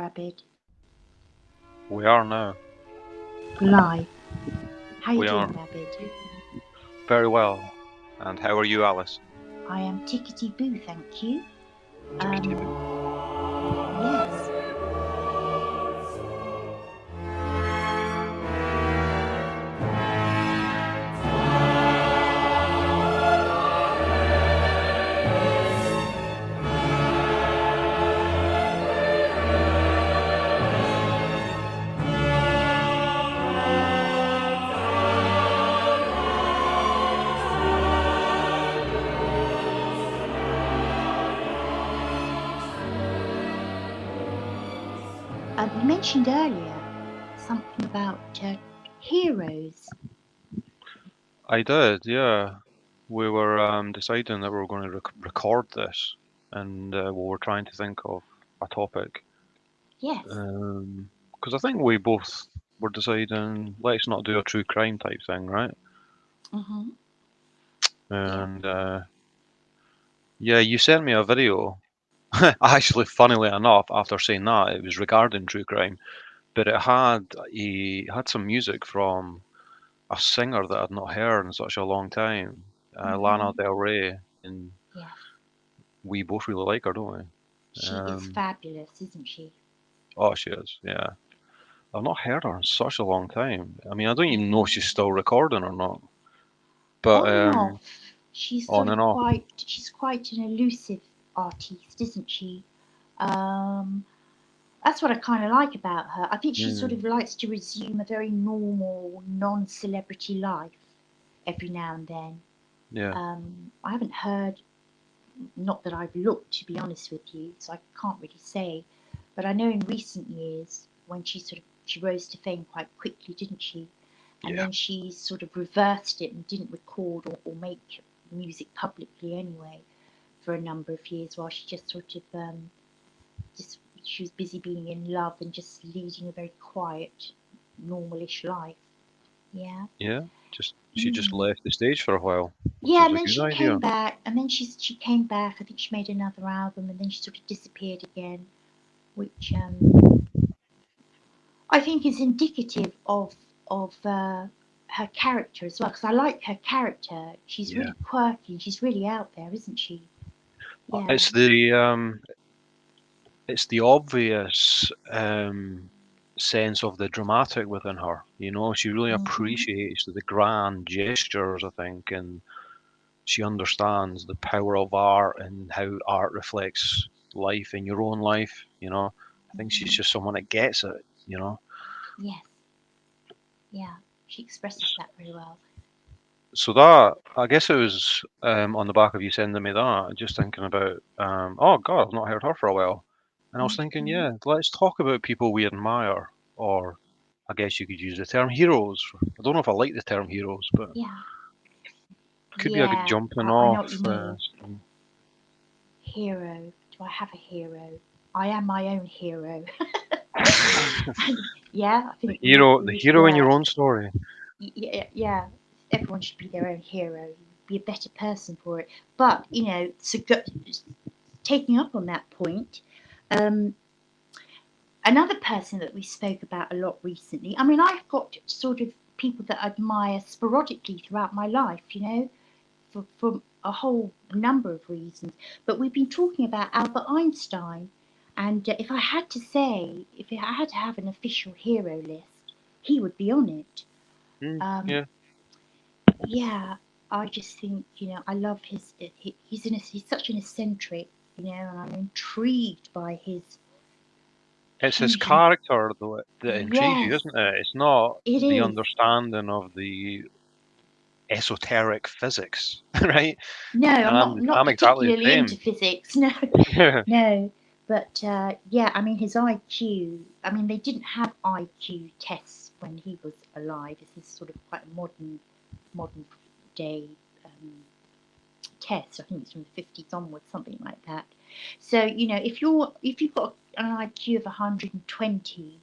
Rabid. We are now. Live. How you We doing, are. Rabid? Very well. And how are you, Alice? I am tickety-boo, thank you. Tickety-boo. Yes. You mentioned earlier something about heroes. I did, yeah. We were deciding that we were going to record this, and we were trying to think of a topic. Yes. Because I think we both were deciding, let's not do a true crime type thing, right? Mm-hmm. And yeah, you sent me a video. Actually, funnily enough, after saying that, it was regarding true crime, but it had some music from a singer that I'd not heard in such a long time, Lana Del Rey, and Yes. we both really like her, don't we? She is fabulous, isn't she? Oh, she is, yeah. I've not heard her in such a long time. I mean, I don't even know if she's still recording or not. But On and off. She's on sort and of off. she's quite an elusive artiste, isn't she? That's what I kind of like about her. I think she sort Mm, of likes to resume a very normal, non-celebrity life every now and then. yeah, I haven't heard, not that I've looked, to be honest with you, so I can't really say. But I know in recent years, when she rose to fame quite quickly, didn't she? And yeah, then she sort of reversed it and didn't record or make music publicly anyway for a number of years, while she just sort of just she was busy being in love and just leading a very quiet, normalish life. Yeah. yeah. She just Mm. left the stage for a while, which Yeah, is and a then good she idea. came back, and then she came back. I think she made another album, and then she sort of disappeared again, which I think is indicative of her character as well. Because I like her character. She's Yeah. really quirky. She's really out there, isn't she? Yeah. It's the obvious sense of the dramatic within her. You know, she really Mhm. appreciates the grand gestures, I think, and she understands the power of art and how art reflects life in your own life. You know, I think she's Mhm. just someone that gets it. You know, Yes. Yeah. She expresses that very well. so that I guess it was on the back of you sending me that, just thinking about, oh God, I've not heard her for a while, and I was thinking, Mhm. yeah, let's talk about people we admire, or I guess you could use the term heroes. I don't know if I like the term heroes, but Yeah. could be a good Yeah. jumping I know off. what you mean. Hero. Do I have a hero? I am my own hero. Yeah, I think that The would hero in work. your own story. Yeah, yeah, everyone should be their own hero. Be a better person for it. But taking up on that point, um, another person that we spoke about a lot recently. I mean, I've got sort of people that I admire sporadically throughout my life. For a whole number of reasons. But we've been talking about Albert Einstein, and if I had to say, if I had to have an official hero list, he would be on it. Um, Yeah, yeah, I just think I love he's such an eccentric, and I'm intrigued by his it's his fusion. character though that intrigues you, Yes, isn't it? It's not it the is. understanding of the esoteric physics, right? No, And I'm I'm not I'm exactly particularly the into same. physics. No, no. But yeah, I mean his IQ. I mean they didn't have IQ tests when he was alive. This is sort of quite a modern day um, test. I think it's from the 50s onwards, something like that. So if you've got an IQ of 120,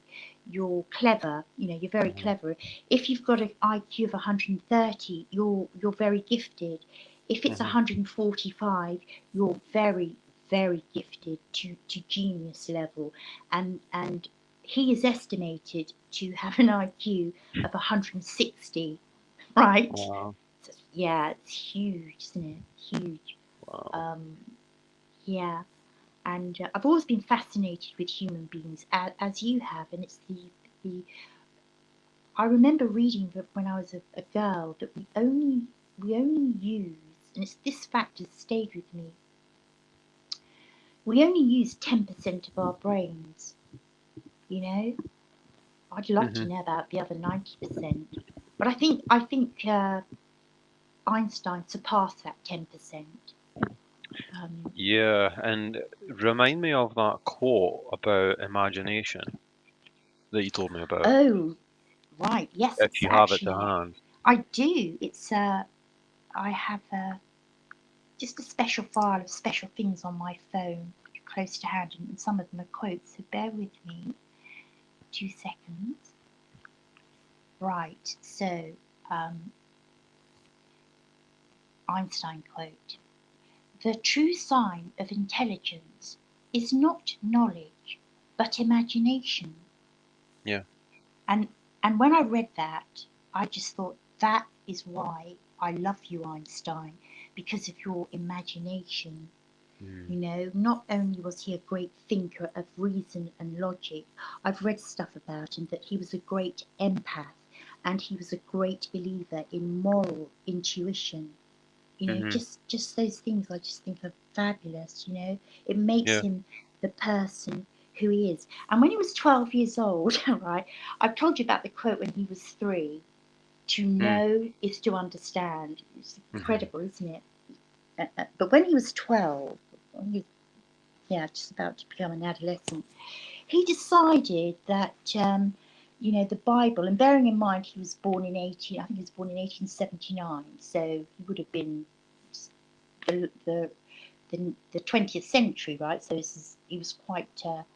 you're clever. You're very Mhm. clever. If you've got an IQ of 130, you're very gifted. If it's Mhm. 145, you're very very gifted to genius level, and he is estimated to have an IQ of 160, right? Wow. So, yeah, it's huge, isn't it? Huge. Wow. Um, yeah, and I've always been fascinated with human beings, as you have, and it's the I remember reading that when I was a girl that we only use, and it's this fact has stayed with me. We only use 10% of our brains. You know, I'd love to Hmm. know about the other 90%, but I think Einstein surpassed that 10%. Um, Yeah, and remind me of that quote about imagination that you told me about, oh, right, yes, if it's you have it to actually hand. I do. It's I have just a special file of special things on my phone close to hand, and some of them are quotes, so bear with me 2 seconds. Right, so um, Einstein quote: "The true sign of intelligence is not knowledge, but imagination." Yeah. And and when I read that, I just thought that is why I love you, Einstein, because of your imagination. You Mm. know, not only was he a great thinker of reason and logic, I've read stuff about him that he was a great empath and he was a great believer in moral intuition. You know, Hmm. just those things I just think are fabulous, you know. It makes Yeah. him the person who he is. And when he was 12 years old, right, I've told you about the quote when he was 3, to Mm. know is to understand. It's Hmm. incredible, isn't it? But when he was 12, when he yeah, just about to become an adolescent, he decided that, the Bible, and bearing in mind he was born in 18, I think he was born in 1879, so he would have been the, the, the 20th century, right? So he was quite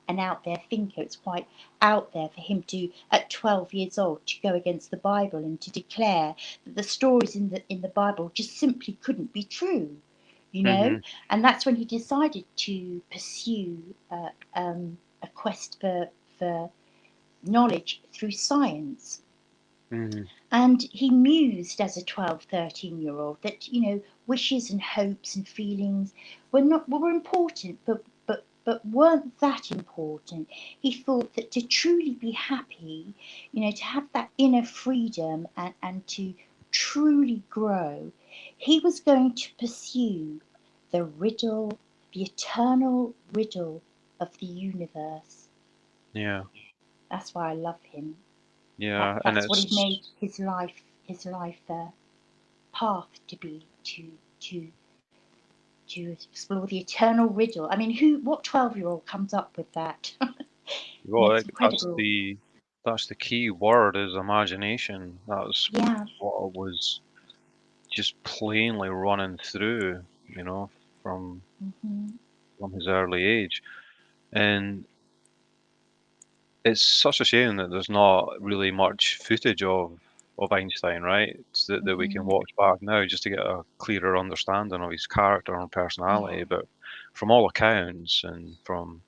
an out there thinker. It's quite out there for him to, at 12 years old, to go against the Bible and to declare that the stories in the Bible just simply couldn't be true, you know. Hmm. And that's when he decided to pursue a quest for knowledge through science. Hmm. And he mused as a 12, 13-year-old that, wishes and hopes and feelings were important, but weren't that important. He thought that to truly be happy, to have that inner freedom and to truly grow, he was going to pursue the riddle, the eternal riddle of the universe. Yeah. That's why I love him. Yeah. And That's what he it's, made his life path to be to explore the eternal riddle. I mean, what 12-year-old comes up with that? well, It's incredible. that's the key word, is imagination. That's Yeah. what was just plainly running through, you know, from Hmm. from his early age. And it's such a shame that there's not really much footage of Einstein, right? That we can Hmm. watch back now just to get a clearer understanding of his character and Yeah. personality. But from all accounts and from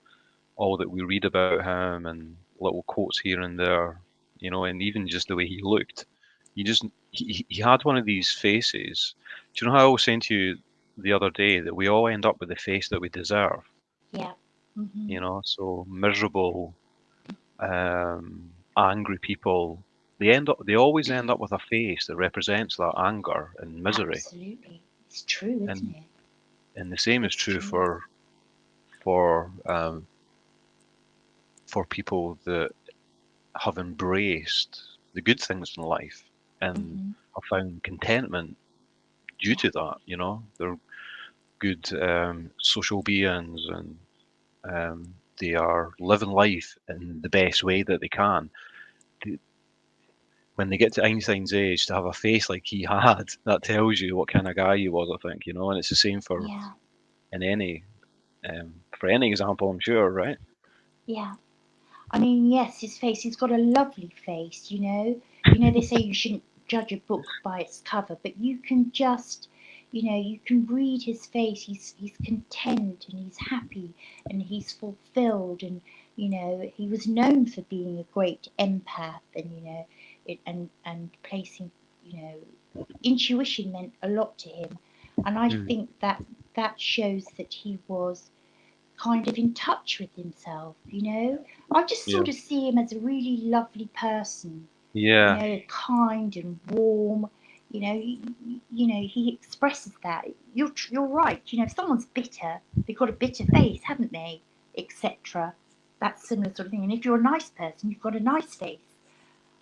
all that we read about him and little quotes here and there, and even just the way he looked, he just he had one of these faces. Do you know how I was saying to you the other day that we all end up with the face that we deserve? Yeah. Hmm. So miserable, angry people, they always end up with a face that represents that anger and misery. Absolutely. It's true, isn't And it? the same is It's true true. for for people that have embraced the good things in life and Hmm. have found contentment due Yeah. to that. They're good social beings, and they are living life in the best way that they can. Th- When they get to Einstein's age, to have a face like he had, that tells you what kind of guy he was, I think, and it's the same Yeah. in any for any example, I'm sure, right? Yeah. I mean, yes, his face, he's got a lovely face, you know. They say you shouldn't judge a book by its cover, but you can just, You know, you can read his face. He's content and he's happy and he's fulfilled. And you know, he was known for being a great empath. And you know, and placing, you know, intuition meant a lot to him. And I Mm. think that shows that he was kind of in touch with himself. You know, I just Yeah. sort of see him as a really lovely person, you Yeah. know, kind and warm. You know, you know, he expresses that. You're right. You know, if someone's bitter, they've got a bitter face, haven't they, etc. That's similar sort of thing. And if you're a nice person, you've got a nice face.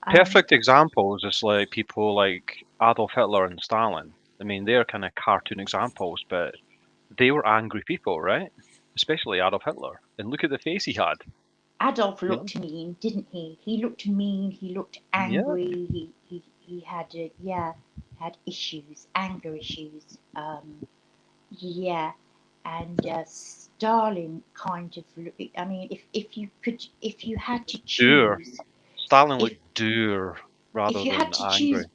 Um, Perfect examples is like people like Adolf Hitler and Stalin. I mean, they're kind of cartoon examples, but they were angry people, right? Especially Adolf Hitler. And look at the face he had. Adolf You know? looked mean, didn't he? He looked mean. He looked Yeah. angry. He had yeah, had issues, anger issues. Yeah, and Stalin kind of. I mean, if you could, if you had to Dour. choose, Stalin if looked dour if rather you had than to choose angry.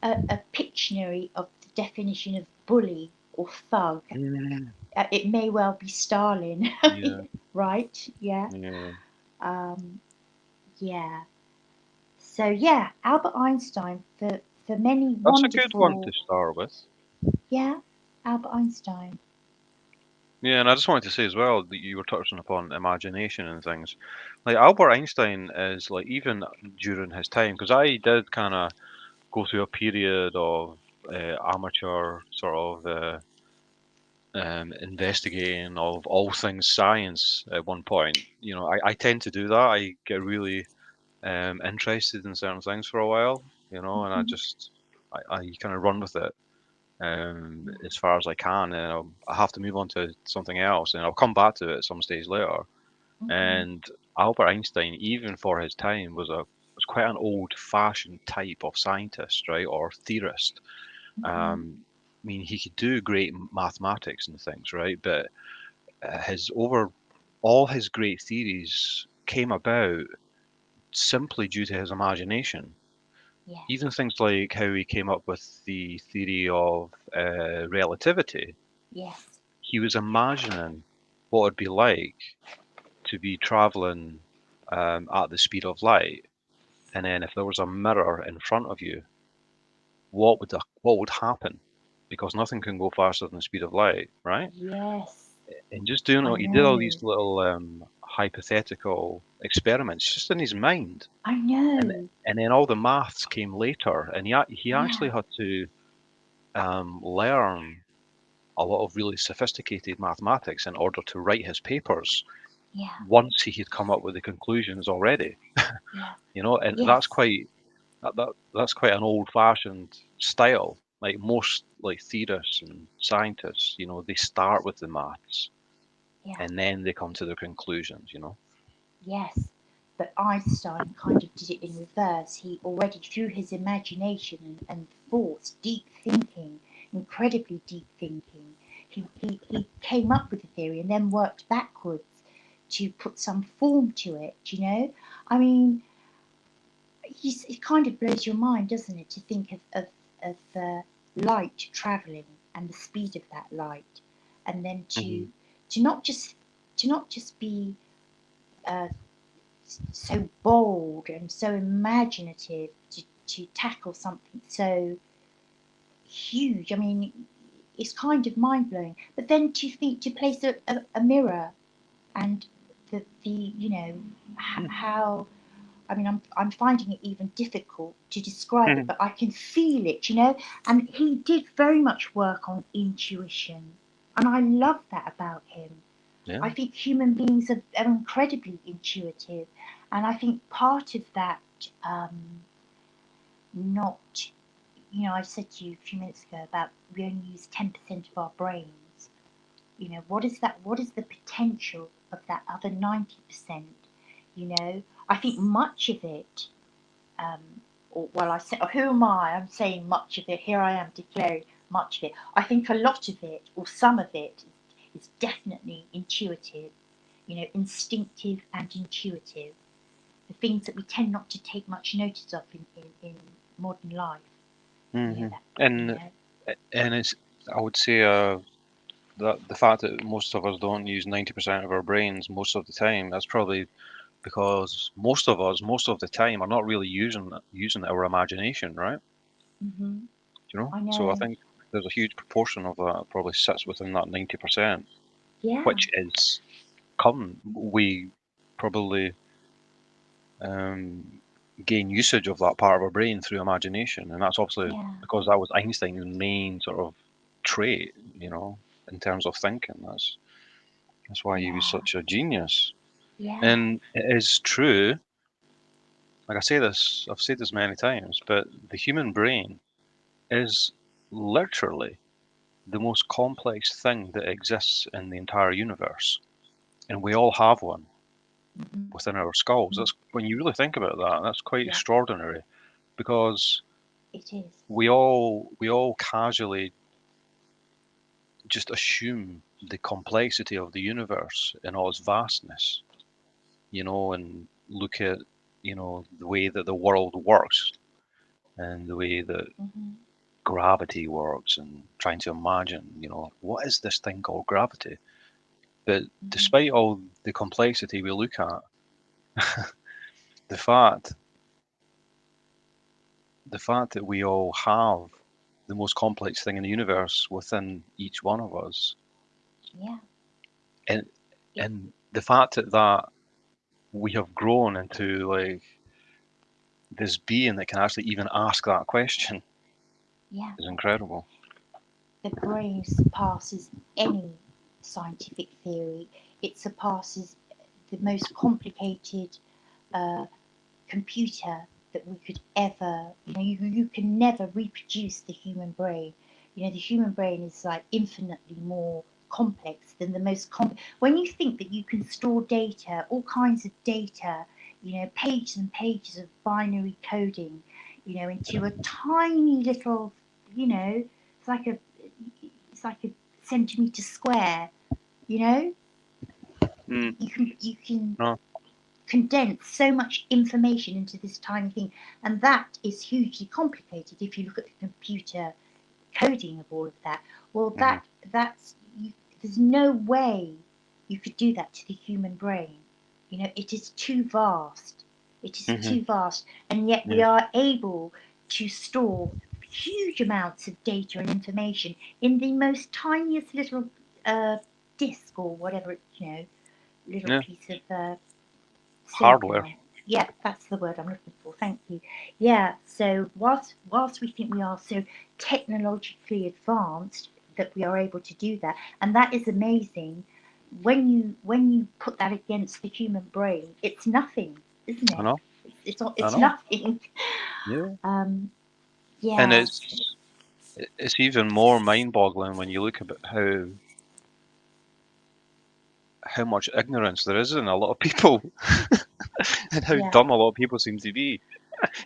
a Pictionary of the definition of bully or thug, Mm. it may well be Stalin, Yeah. right? Yeah, Yeah. um, yeah. So yeah, Albert Einstein for many That's a good one to wonderful, start with. yeah, Albert Einstein. Yeah, and I just wanted to say as well that you were touching upon imagination and things. Like Albert Einstein is like even during his time, because I did kind of go through a period of amateur sort of investigating of all things science at one point. You know, I tend to do that. I get really interested in certain things for a while, you know, and Hmm. I kind of run with it as far as I can, and I have to move on to something else, and I'll come back to it at some stage later. Hmm. And Albert Einstein, even for his time, was quite an old-fashioned type of scientist, right, or theorist. Hmm. I mean, he could do great mathematics and things, right, but his over all his great theories came about simply due to his imagination. Yes, Even things like how he came up with the theory of relativity. yes, He was imagining what it'd be like to be traveling at the speed of light, and then if there was a mirror in front of you, what would happen? Because nothing can go faster than the speed of light, right? yes. And just doing I he did all these know, little hypothetical experiments just in his mind, I and know. and then all the maths came later, and he Yeah, actually had to learn a lot of really sophisticated mathematics in order to write his papers yeah, once he had come up with the conclusions already. yeah. You know, and Yes, that's quite an old-fashioned style. Like most like theorists and scientists, you know, they start with the maths yeah, and then they come to their conclusions. You know. yes. But Einstein kind of did it in reverse. He already, through his imagination and thoughts, deep thinking, incredibly deep thinking, he came up with a theory and then worked backwards to put some form to it, you know? I mean, it kind of blows your mind, doesn't it, to think of light travelling and the speed of that light, and then Hmm. to not just to not just be uh, so bold and so imaginative to tackle something so huge. I mean, it's kind of mind blowing. But then to think to place a mirror and the you know how I mean, I'm finding it even difficult to describe it, but I can feel it, you know. And he did very much work on intuition, and I love that about him. Yeah. I think human beings are incredibly intuitive, and I think part of that, not, you know, I said to you a few minutes ago about we only use 10% of our brains. You know, what is that? What is the potential of that other 90%? You know, I think much of it um, or well, I say, who am I? I'm saying much of it. Here I am declaring much of it. I think a lot of it, or some of it, is definitely intuitive. You know, instinctive and intuitive. The things that we tend not to take much notice of in modern life. You know Hmm. that. You And know. and it's I would say that the fact that most of us don't use 90% of our brains most of the time, that's probably because most of us, most of the time, are not really using our imagination, right? Hmm. You know? I So I know. think there's a huge proportion of that probably sits within that 90%, Yeah, which is we probably um, gain usage of that part of our brain through imagination, and that's obviously yeah, because that was Einstein's main sort of trait, in terms of thinking. That's why he was yeah, such a genius. yeah, And it is true, like I've said this many times, but the human brain is literally the most complex thing that exists in the entire universe. And we all have one hmm, within our skulls. That's when you really think about that, that's quite yeah, extraordinary because it is. we all casually just assume the complexity of the universe in all its vastness, and look at, the way that the world works and the way that Hmm. gravity works and trying to imagine, what is this thing called gravity? But Hmm. despite all the complexity we look at, the fact the fact that we all have the most complex thing in the universe within each one of us, Yeah, and it, and the fact that we have grown into like this being that can actually even ask that question yeah. is incredible. The brain surpasses any scientific theory. It surpasses the most complicated uh, computer that we could ever, you can never reproduce the human brain. The human brain is like infinitely more complex than the most when you think that you can store data, all kinds of data, pages and pages of binary coding, into a tiny little, it's like a it's like a centimeter square, you know Mm, you can no, condense so much information into this tiny thing, and that is hugely complicated if you look at the computer coding of all of that. Well, hmm that's you, there's no way you could do that to the human brain. It is too vast. It is hmm too vast, and yet we yeah, are able to store huge amounts of data and information in the most tiniest little uh, disk or whatever, little yeah, piece of silicon hardware. on. Yeah, that's the word I'm looking for. Thank you. Yeah. So whilst we think we are so technologically advanced that we are able to do that, and that is amazing. When you put that against the human brain, it's nothing, isn't I it? know, I It's know. nothing. Yeah, Um, and yeah. it's even more mind-boggling when you look at how much ignorance there is in a lot of people, and how Yeah. dumb a lot of people seem to be.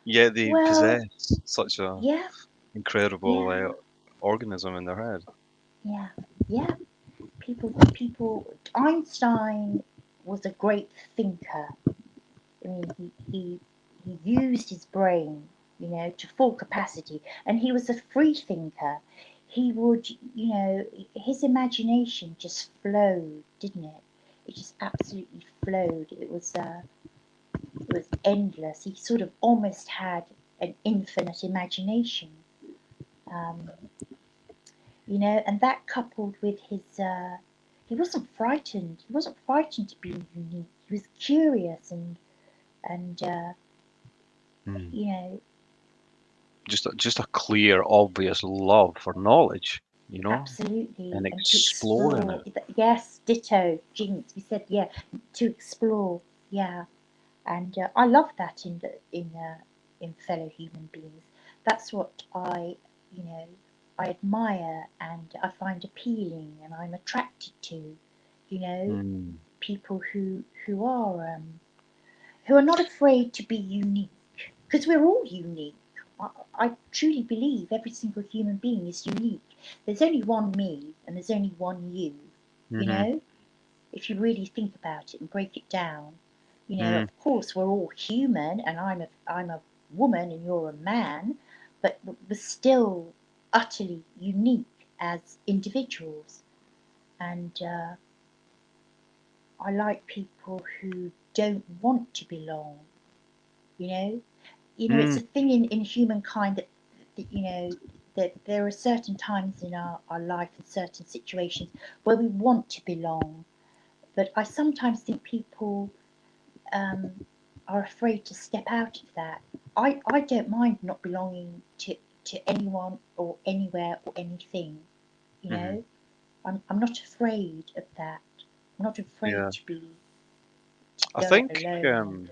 Yet they Well. possess such a Yeah. incredible Yeah. organism in their head. Yeah. Yeah. People. Einstein was a great thinker. I mean, he used his brain, to full capacity, and he was a free thinker. He would, his imagination just flowed, didn't it? It just absolutely flowed. It was endless. He sort of almost had an infinite imagination, um, and that coupled with his, he wasn't frightened. He wasn't frightened to be unique. He was curious and Hmm. you know Just a clear, obvious love for knowledge, Absolutely, and and to exploring explore. it. Yes, ditto, Jinx. We said yeah, to explore. Yeah, and I love that in fellow human beings. That's what you know, I admire and I find appealing, and I'm attracted to. You know, Hmm. people who are not afraid to be unique, because we're all unique. I truly believe every single human being is unique. There's only one me and there's only one you, you hmm know, if you really think about it and break it down. hmm Of course, we're all human, and I'm a woman and you're a man, but we're still utterly unique. as individuals. And I like people who don't want to belong. You know, it's a Mm, thing in humankind that that there are certain times in our life and certain situations where we want to belong. But I sometimes think people um, are afraid to step out of that. I don't mind not belonging to anyone or anywhere or anything. You hmm. know, I'm not afraid of that. I'm not afraid Yeah. to I go it think alone. And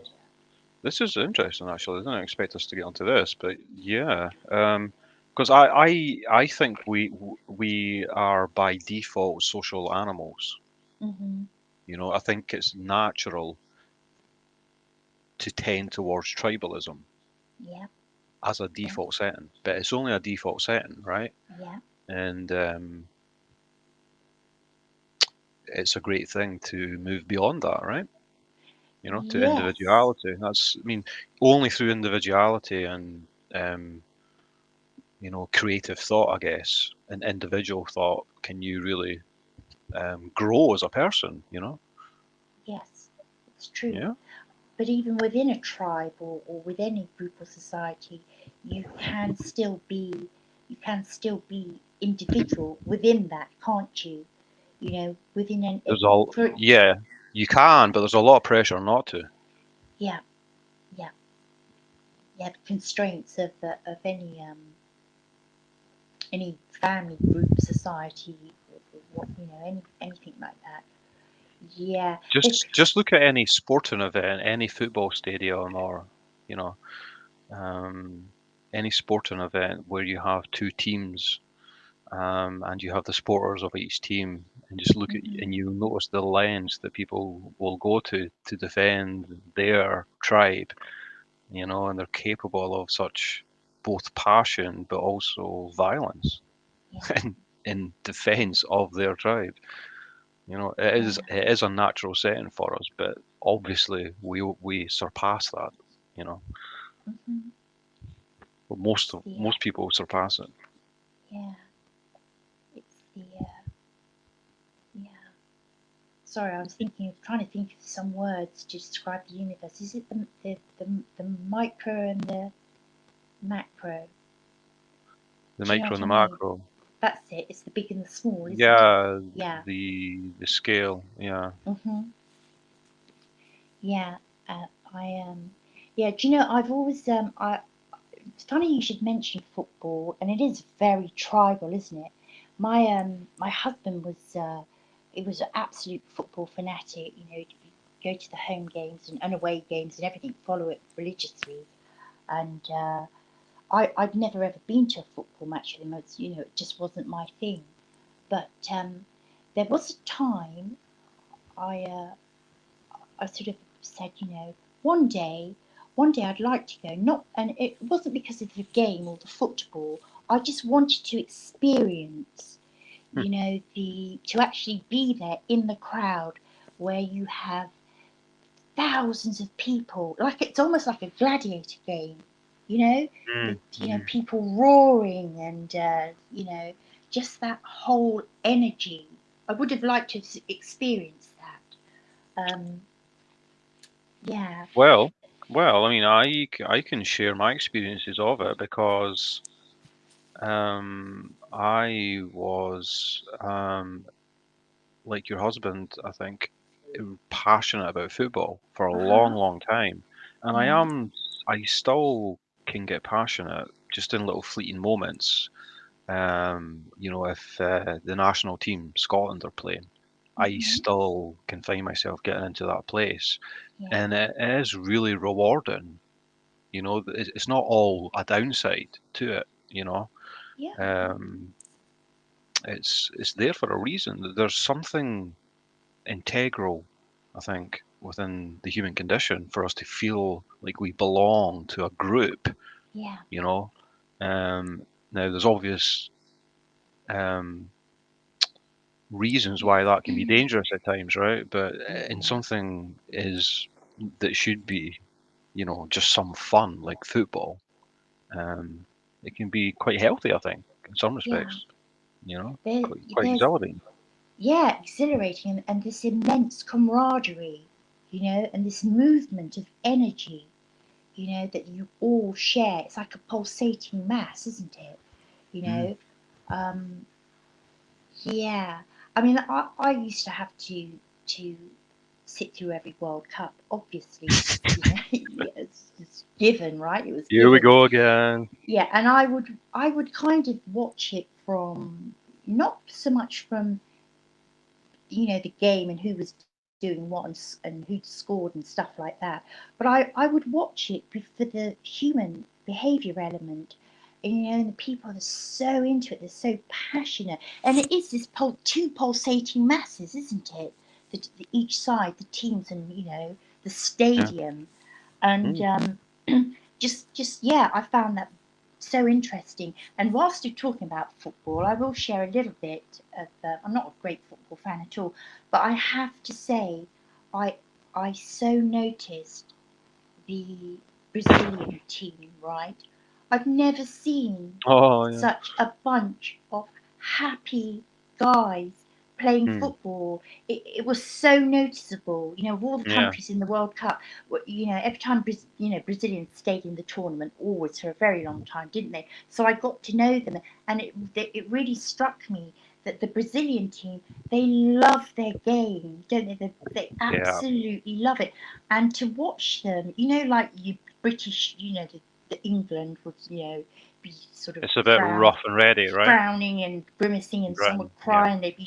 this is interesting actually. I didn't expect us to get onto this, but yeah. Because I think we are by default social animals. hmm I think it's natural to tend towards tribalism yeah, as a yeah, default setting, but it's only a default setting, right? yeah, And it's a great thing to move beyond that, right? To yes, individuality. I mean, only through individuality and creative thought, I guess, and individual thought can you really grow as a person. yes, it's true. Yeah, But even within a tribe or within a group or society, you can still be you can still be individual within that, can't you? Within there's all, for yeah, you can, but there's a lot of pressure not to. yeah, yeah, yeah. The constraints of any family group, society, or what anything like that. Yeah, there's Just look at any sporting event, any football stadium, or you know, um, any sporting event where you have two teams, and you have the supporters of each team, and just look at hmm and you notice the lengths that people will go to defend their tribe, and they're capable of such both passion but also violence yeah, in defense of their tribe. It is yeah, it is a natural setting for us, but obviously we surpass that. You know, hmm but it's the most people surpass it. yeah, it's the yeah. Sorry, I was trying to think of some words to describe the universe. Is it the micro and the macro? The Do you know micro what and I the mean? macro. That's it. It's the big and the small, isn't it? Yeah, Yeah. the scale. Yeah. Mhm. Yeah. Uh, I Yeah. Do you know? I've always It's funny you should mention football, and it is very tribal, isn't it? My husband he was an absolute football fanatic. He'd go to the home games and away games and everything, follow it religiously. And I'd never ever been to a football match with him. It just wasn't my thing. But there was a time I I sort of said, one day, one day I'd like to go. Not, and it wasn't because of the game or the football. I just wanted to experience, Hmm. the to actually be there in the crowd where you have thousands of people. Like it's almost like a gladiator game, you know. Mm, mm. People roaring and just that whole energy. I would have liked to have experienced that. Yeah. Well, I mean, I can share my experiences of it because I was like your husband, I think, passionate about football for a Uh long, huh. long time, and Yeah. I still can get passionate just in little fleeting moments. If the national team, Scotland, are playing, I Mhm. still can find myself getting into that place, Yeah. and it is really rewarding. It's not all a downside to it. Yeah. Um, it's there for a reason. There's something integral, I think, within the human condition for us to feel like we belong to a group. Yeah. You know, now there's obvious um, reasons why that can be dangerous at times, right? But in Yeah. something is that should be, just some fun like football, um, it can be quite healthy, I think, in some Yeah. respects. There, quite there's exhilarating. yeah, exhilarating, and this immense camaraderie, and this movement of energy, that you all share. It's like a pulsating mass, isn't it? You Mm. know, um, yeah. I mean, I used to have to sit through every World Cup, obviously, because yeah, it's given, right? It was Here we given. go again. Yeah, and I would kind of watch it from, not so much from the game and who was doing what, and who'd scored and stuff like that. But I would watch it for the human behaviour element. And the people are so into it, they're so passionate. And it is this two pulsating masses, isn't it? Each side, the teams, and the Yeah. stadium. And Mm. just yeah, I found that so interesting. And whilst you're talking about football, I will share a little bit of. I'm not a great football fan at all, but I have to say, I I so noticed the Brazilian team. Right, I've never seen Oh yeah. such a bunch of happy guys playing Mm. football. It was so noticeable. Of all the Yeah. countries in the World Cup, every time Brazilians stayed in the tournament, always for a very long time, didn't they? So I got to know them, and it really struck me that the Brazilian team, they love their game, don't they? They Yeah. absolutely love it, and to watch them, like you British, the England would, be sort of It's a bit rough and ready, right? frowning and grimacing, and some Britain. would Yeah. cry, and they'd be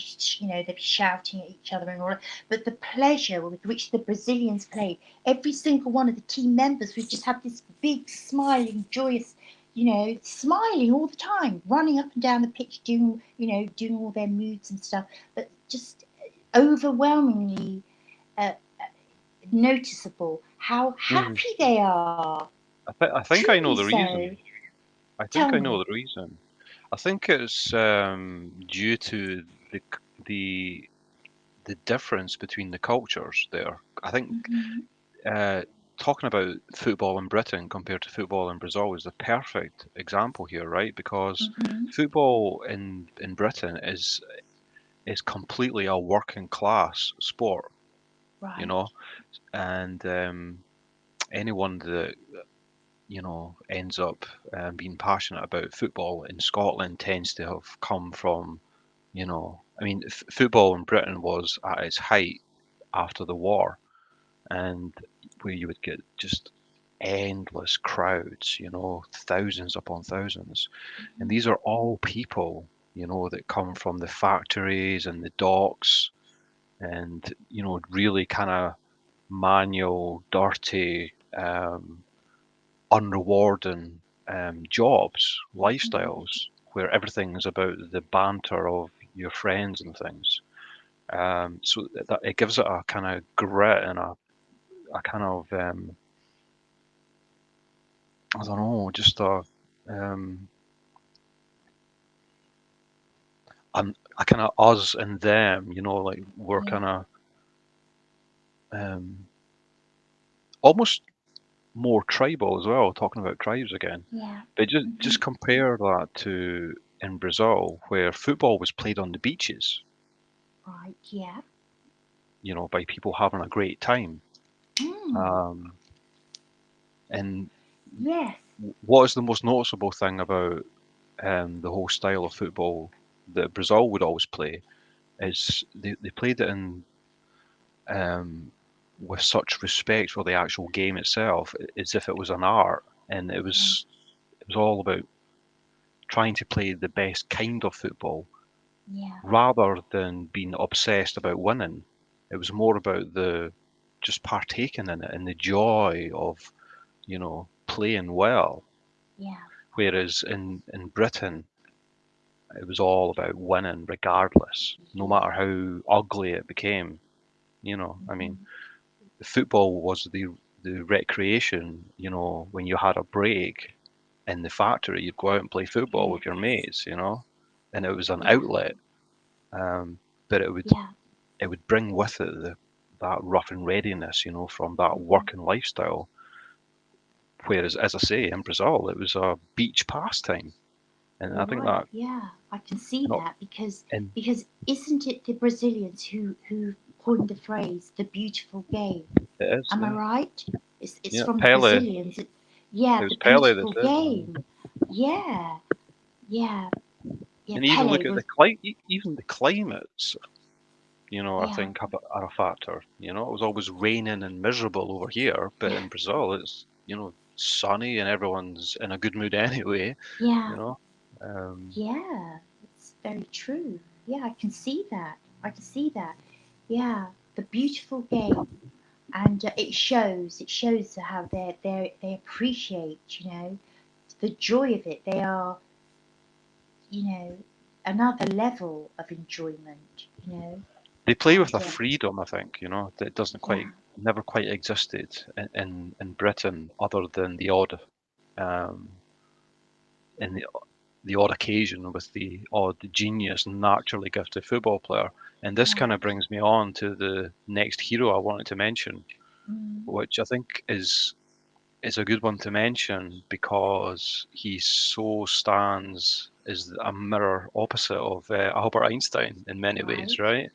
shouting at each other and all that. But the pleasure with which the Brazilians played, every single one of the team members would just have this big, smiling, joyous, smiling all the time, running up and down the pitch, doing all their moves and stuff. But just overwhelmingly uh, noticeable how Mm. happy they are. I think I Truly know the so. reason. I Tell think I me. know the reason. I think it's due to the the the difference between the cultures there. I think Hmm. uh, talking about football in Britain compared to football in Brazil is the perfect example here, right? Because Hmm. football in Britain is completely a working class sport, you Right. know, and anyone that ends up being passionate about football in Scotland tends to have come from, I mean, football in Britain was at its height after the war, and where you would get just endless crowds, thousands upon thousands. And these are all people, that come from the factories and the docks and, really kind of manual, dirty, unrewarding jobs, Hmm. lifestyles, where everything is about the banter of your friends and things. So that it gives it a kind of grit and a kind of I don't know, just um, a kind of us and them, like we're Yeah. kind of um, almost more tribal as well. Talking about tribes again, Yeah. but just Hmm. just compare that to in Brazil, where football was played on the beaches, Right. Yeah. by people having a great time. Mm. Um, and Yes. what is the most noticeable thing about the whole style of football that Brazil would always play is they played it in with such respect for the actual game itself, as if it was an art, and it Yeah. was it was all about trying to play the best kind of football Yeah. rather than being obsessed about winning. It was more about the just partaking in it and the joy of playing well. Yeah. Whereas in Britain, it was all about winning regardless, no Yeah. matter how ugly it became. I mean, Hmm. football was the recreation. When you had a break in the factory, you'd go out and play football with your Yes. mates. And it was an Yeah. outlet. But Yeah. it would bring with it that rough and readiness, from that Hmm. working lifestyle. Whereas, as I say, in Brazil, it was a beach pastime, and I You're think right. that Yeah. I can see You know, that and because isn't it the Brazilians who coined the phrase "the beautiful game"? it is, Am I yeah, right? It's yeah. from the Pele, Brazilians. Yeah, it the was Pele that beautiful said that. game. Yeah, yeah, yeah. And even look Pele at was. even the climates. I Yeah, think are a factor. It was always raining and miserable over here, but in Brazil it's sunny and everyone's in a good mood anyway. yeah, You know, um, yeah. It's very true. Yeah, I can see that. I can see that. Yeah, the beautiful game, and it shows how they appreciate, the joy of it. They are, you know, another level of enjoyment, they play and with a freedom, I think, that doesn't yeah, never quite existed in Britain, other than um, in the odd occasion with the odd genius, naturally gifted football player. And this kind yeah, of brings me on to the next hero I wanted to mention, mm, which I think is a good one to mention because he so stands as a mirror opposite of Albert Einstein in many ways, right, right?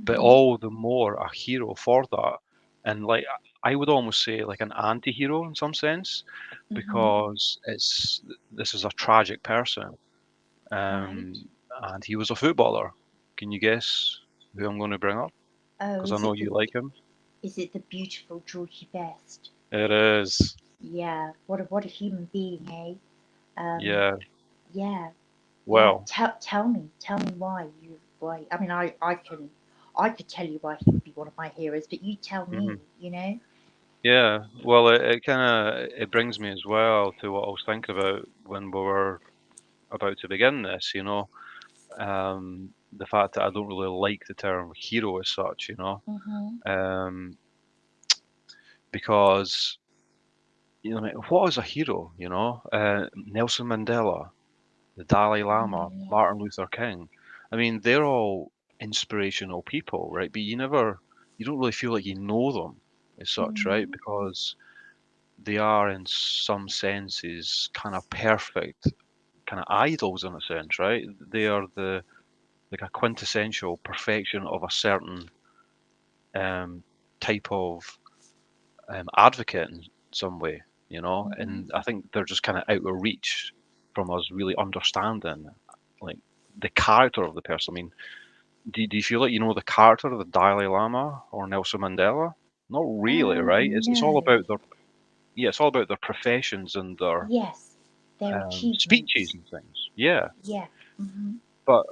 But mm-hmm, all the more a hero for that. And like I would almost say like an anti-hero in some sense, mm-hmm, because this is a tragic person, right. and he was a footballer. Can you guess who I'm going to bring up? Oh, Because I know you like him. is it the beautiful Georgie Best? It is, Yeah, what a human being, eh? Um, yeah. yeah, yeah. Well, Tell me why. I mean, I could tell you why he would be one of my heroes, but you tell me, mhm. you know. Yeah. Well, it kind of it brings me as well to what I was thinking about when we were about to begin this. The fact that I don't really like the term hero as such. Mm-hmm. Um, because like, what is a hero? Nelson Mandela, the Dalai Lama, Yeah. Martin Luther King. I mean, they're all inspirational people, right? But you don't really feel like you know them as such, right? Mm-hmm. Because they are, in some senses, kind of perfect, kind of idols in a sense, right? They are the like a quintessential perfection of a certain um, type of advocate in some way, Mm-hmm. and I think they're just kind of out of reach from us really understanding like the character of the person. I mean, do you feel like you know the character of the Dalai Lama or Nelson Mandela? Not really, right? It's all No. about their yeah, it's all about their professions and their Yes, their speeches achievements. and things. Yeah, Yeah. Mm-hmm. but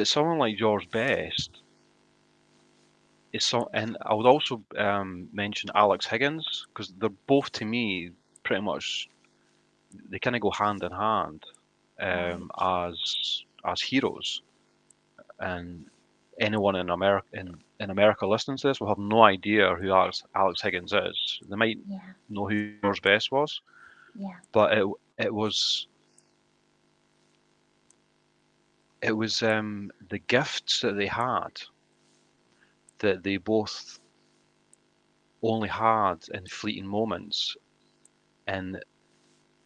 someone like George Best is so, and I would also mention Alex Higgins because they're both to me pretty much they kind of go hand in hand Right. as heroes. And anyone in America listening to this will have no idea who Alex Higgins is. They might Yeah. know who George Best was, Yeah. but it was the gifts that they had that they both only had in fleeting moments. And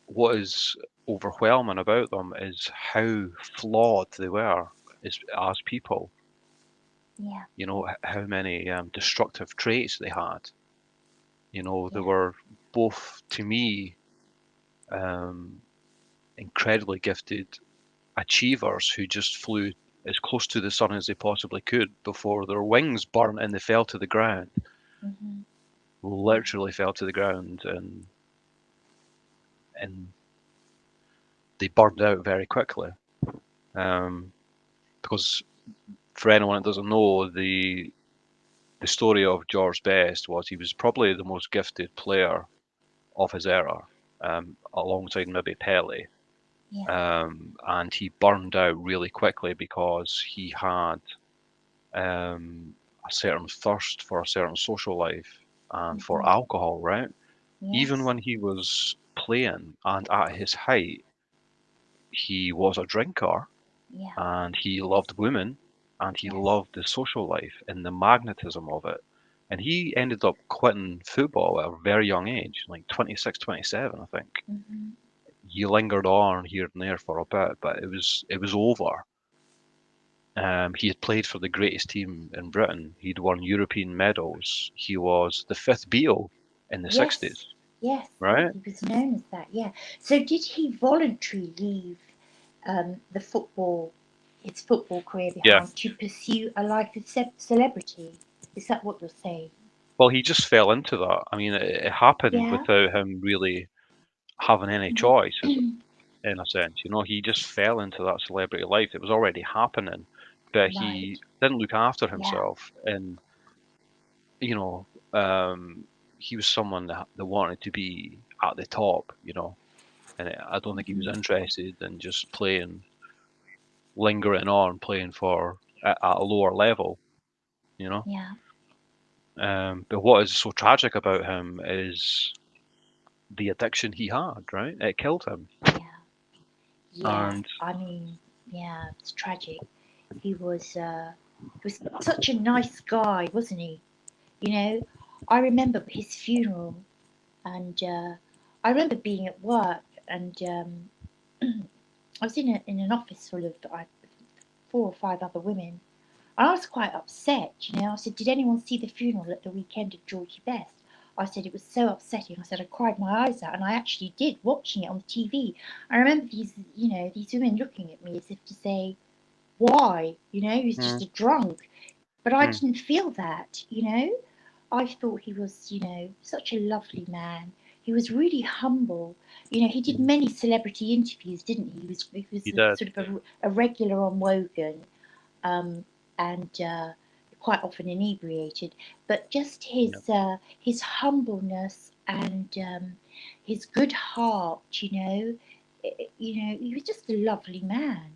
what is overwhelming about them is how flawed they were as people. Yeah. How many destructive traits they had. They Yeah. were both, to me, um, incredibly gifted achievers who just flew as close to the sun as they possibly could before their wings burnt and they fell to the ground. Mm-hmm. Yeah. Literally fell to the ground, and they burned out very quickly. Um, because for anyone that doesn't know, the story of George Best was he was probably the most gifted player of his era, alongside maybe Pele. Yeah. And he burned out really quickly because he had a certain thirst for a certain social life and for Mm-hmm. alcohol, right? Even Yes. when he was playing and at his height, he was a drinker Yeah. and he loved women and he Yes. loved the social life and the magnetism of it. And he ended up quitting football at a very young age, like 26, 27, I think. Mm-hmm. he lingered on here and there for a bit, but it was over. He had played for the greatest team in Britain. He'd won European medals. He was the fifth Beatle in the Yes, 60s, yes, right? he was known as that. Yeah. So did he voluntarily leave the football, his football career Yeah. behind to pursue a life of celebrity? Is that what you're saying? Well, he just fell into that. I mean, it happened Yeah. without him really having any choice, in a sense. He just fell into that celebrity life. It was already happening, but he Right. didn't look after Yeah. himself. And, you know, um, he was someone that wanted to be at the top, and I don't think he was Hmm. interested in just lingering on, playing at a lower level, you know. Yeah. But what is so tragic about him is the addiction he had, right? It killed him. Yeah. Yeah. And I mean, yeah, it's tragic. He was such a nice guy, wasn't he? You know, I remember his funeral, and I remember being at work, and I was in an office full of 4 or 5 other women, and I was quite upset. I said, "Did anyone see the funeral at the weekend of Georgie Best?" I said it was so upsetting. I said I cried my eyes out, and I actually did watching it on the TV. I remember these women looking at me as if to say, "Why? He was just mm, a drunk." But I mm, didn't feel that. I thought he was, such a lovely man. He was really humble. He did mm, many celebrity interviews, didn't he? He was he did. sort of a regular on Wogan, um, and quite often inebriated. But just Yeah, his humbleness and his good heart, he was just a lovely man.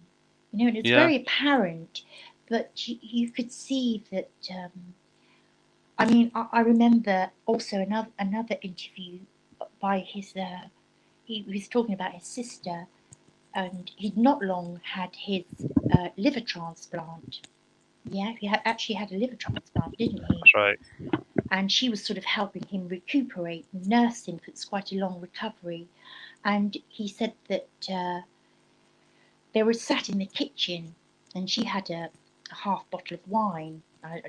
And it's yeah, very apparent. But you could see that. I mean, I remember also another interview by his. He was talking about his sister, and he'd not long had his liver transplant. Yeah, he actually had a liver transplant, didn't he? that's right. And she was sort of helping him recuperate, nurse him, because it's quite a long recovery. And he said that they were sat in the kitchen, and she had a half bottle of wine. I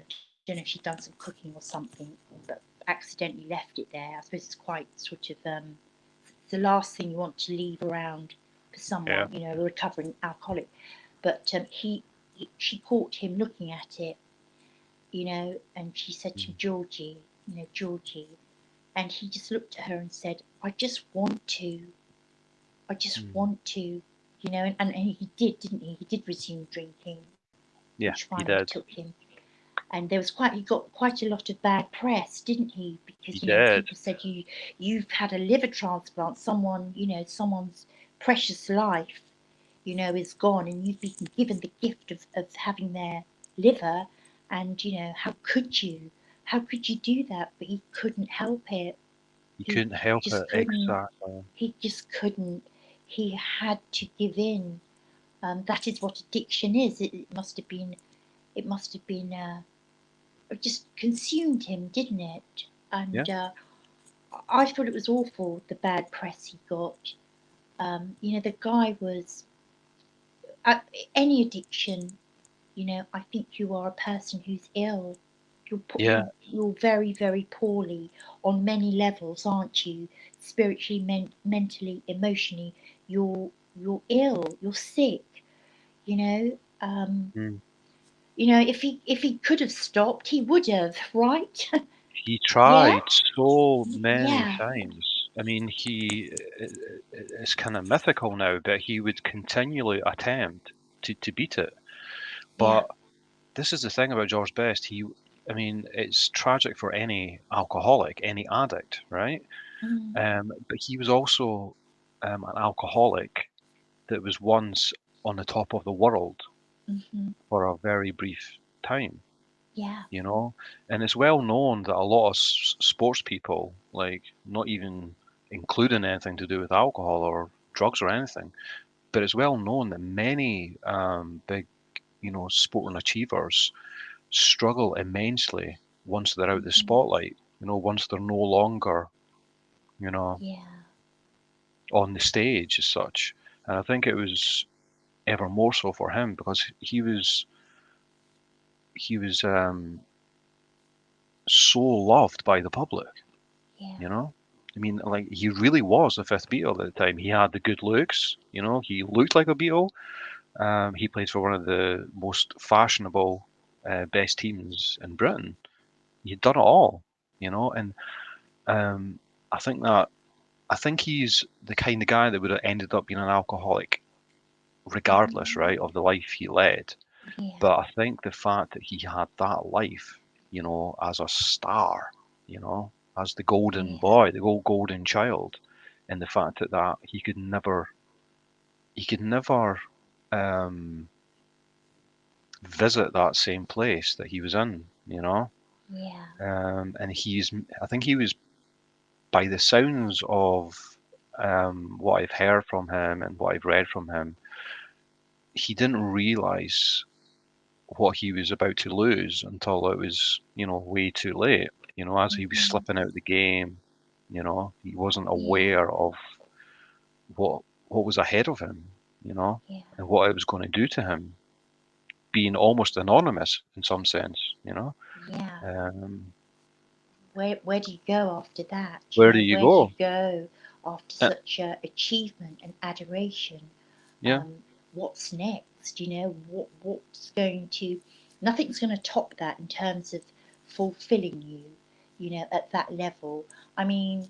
don't know if she'd done some cooking or something, but accidentally left it there. I suppose it's quite sort of it's the last thing you want to leave around for someone, Yeah. a recovering alcoholic. But she caught him looking at it, and she said to Mm, Georgie, Georgie, and he just looked at her and said, I just mm. want to, and he did, didn't he? He did resume drinking, Yeah, which he finally did. took him. And he got quite a lot of bad press, didn't he? He Because did. people said you've had a liver transplant, someone's precious life, is gone, and you've been given the gift of having their liver, and how could you do that? But he couldn't help it. He He couldn't help just it. couldn't. Exactly. He just couldn't. He had to give in. That is what addiction is. It must have been. It must have been. It just consumed him, didn't it? Yeah. And I thought it was awful, the bad press he got. The guy was. Uh, any addiction, I think you are a person who's ill. Yeah. You're very, very poorly on many levels, aren't you? Spiritually, mentally, emotionally, you're ill. You're sick. You know. Um, Mm. if he could have stopped, he would have, right? He Yeah, tried so many yeah, times. I mean, it's kind of mythical now, but he would continually attempt to beat it. yeah. But this is the thing about George Best. I mean, it's tragic for any alcoholic, any addict, right? Mm, But he was also an alcoholic that was once on the top of the world hmm. for a very brief time, Yeah. you know? And it's well known that a lot of sports people, like not even including anything to do with alcohol or drugs or anything, but it's well known that many big, sporting achievers struggle immensely once they're out the Hmm. spotlight, once they're no longer, you know, Yeah. on the stage as such. And I think it was ever more so for him because he was so loved by the public. Yeah. You know, I mean, like he really was the fifth Beatle at the time. He had the good looks. You know, he looked like a Beatle. He played for one of the most fashionable, best teams in Britain. He'd done it all. You know, and um, I think that I think he's the kind of guy that would have ended up being an alcoholic, regardless, Mm, right, of the life he led. yeah. But I think the fact that he had that life, as a star, as the golden Yeah. boy, the old golden child, and the fact that he could never um, visit that same place that he was in. Yeah. And I think he was, by the sounds of what I've heard from him and what I've read from him, he didn't realize what he was about to lose until it was, way too late. As he was Hmm. slipping out the game, he wasn't Yeah. aware of what what was ahead of him, Yeah. and what it was going to do to him, being almost anonymous in some sense. Yeah. Um, Where do you go after that? where do you Where do you go? go after Uh, such a achievement and adoration? yeah, What's next? What's going to? Nothing's going to top that in terms of fulfilling you. At that level. I mean,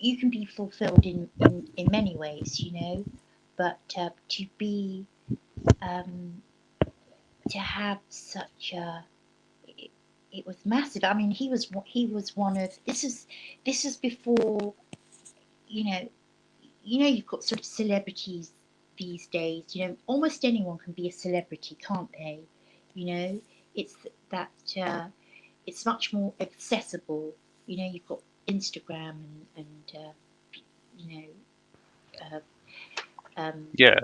you can be fulfilled in many ways. But um, to have such a it, it was massive. I mean, he was one of this is before you know you've got sort of celebrities these days. Almost anyone can be a celebrity, can't they? You know, it's that it's much more accessible. You've got Instagram and you know uh, um, yeah.